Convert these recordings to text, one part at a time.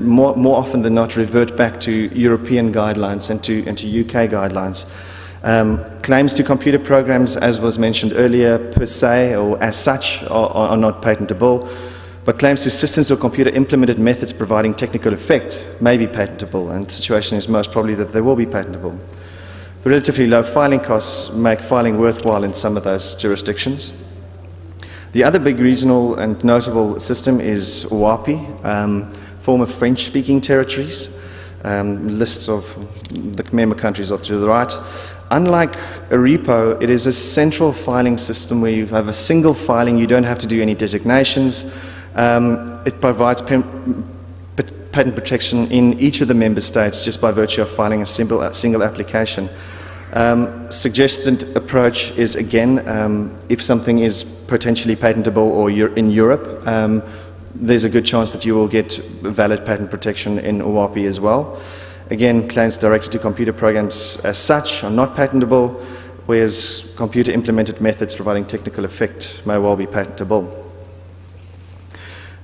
more often than not revert back to European guidelines and to UK guidelines. Claims to computer programs, as was mentioned earlier, per se or as such are not patentable, but claims to systems or computer implemented methods providing technical effect may be patentable, and the situation is most probably that they will be patentable. The relatively low filing costs make filing worthwhile in some of those jurisdictions. The other big regional and notable system is OAPI, former French-speaking territories. Lists of the member countries are to the right. Unlike a repo, it is a central filing system where you have a single filing, you don't have to do any designations. It provides patent protection in each of the member states just by virtue of filing a single application. Suggested approach is, again, if something is potentially patentable or you're in Europe, there's a good chance that you will get valid patent protection in OAPI as well. Again, claims directed to computer programs as such are not patentable, whereas computer implemented methods providing technical effect may well be patentable.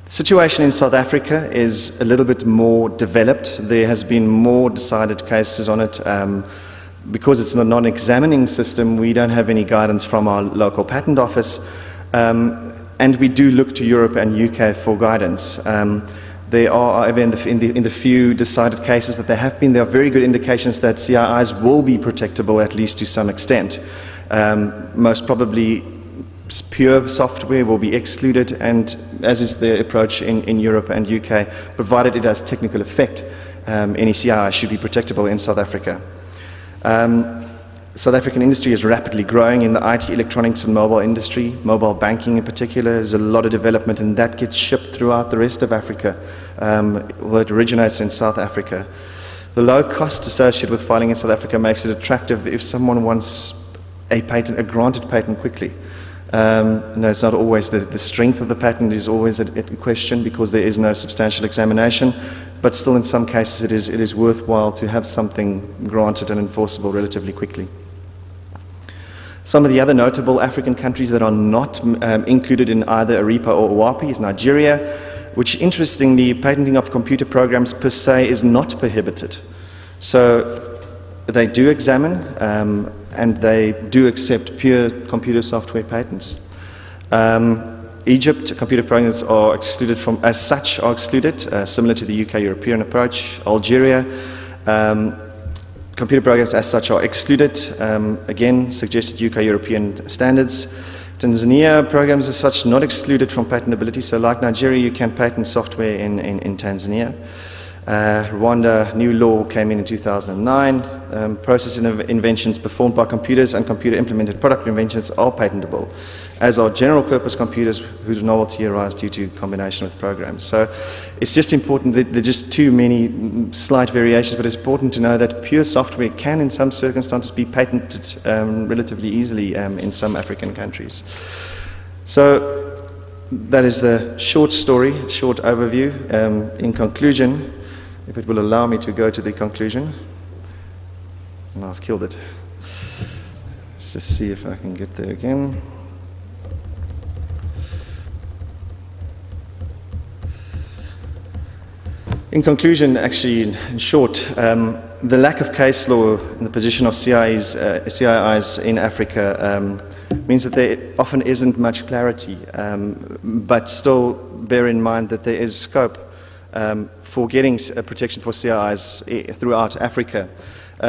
The situation in South Africa is a little bit more developed. There has been more decided cases on it. Because it's a non-examining system, we don't have any guidance from our local patent office, and we do look to Europe and UK for guidance. There are, in the few decided cases that there are very good indications that CIIs will be protectable, at least to some extent. Most probably, pure software will be excluded, and as is the approach in Europe and UK, provided it has technical effect, any CII should be protectable in South Africa. South African industry is rapidly growing in the IT, electronics and mobile industry. Mobile banking in particular is a lot of development, and that gets shipped throughout the rest of Africa. Well, it originates in South Africa. The low cost associated with filing in South Africa makes it attractive if someone wants a granted patent quickly. No, it's not always the strength of the patent is always a question, because there is no substantial examination, but still in some cases it is worthwhile to have something granted and enforceable relatively quickly. Some of the other notable African countries that are not included in either a REPO or OAPI is Nigeria, which interestingly, patenting of computer programs per se is not prohibited. So they do examine and they do accept pure computer software patents. Egypt, computer programs are excluded as such, similar to the UK European approach. Algeria, computer programs as such are excluded, again, suggested UK European standards. Tanzania, programs as such not excluded from patentability, so like Nigeria, you can patent software in Tanzania. Rwanda, new law came in 2009. Processing of inventions performed by computers and computer-implemented product inventions are patentable, as are general-purpose computers whose novelty arises due to combination with programs. So it's just important that there are just too many slight variations, but it's important to know that pure software can, in some circumstances, be patented relatively easily in some African countries. So that is the short story, short overview. In conclusion, if it will allow me to go to the conclusion. No, I've killed it. Let's just see if I can get there again. In conclusion, actually, in short, the lack of case law in the position of CIIs in Africa means that there often isn't much clarity, but still bear in mind that there is scope for getting protection for CIIs throughout Africa.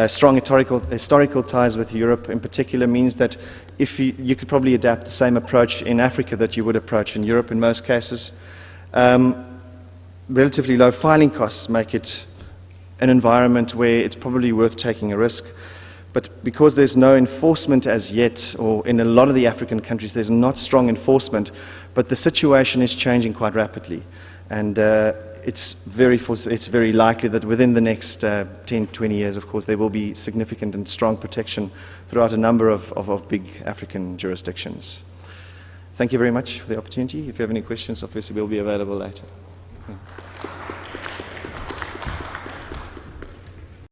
Strong historical ties with Europe in particular means that if you could probably adapt the same approach in Africa that you would approach in Europe in most cases. Relatively low filing costs make it an environment where it's probably worth taking a risk. But because there's no enforcement as yet, or in a lot of the African countries there's not strong enforcement, but the situation is changing quite rapidly. And it's very likely that within the next 10, 20 years, of course, there will be significant and strong protection throughout a number of big African jurisdictions. Thank you very much for the opportunity. If you have any questions, obviously we'll be available later.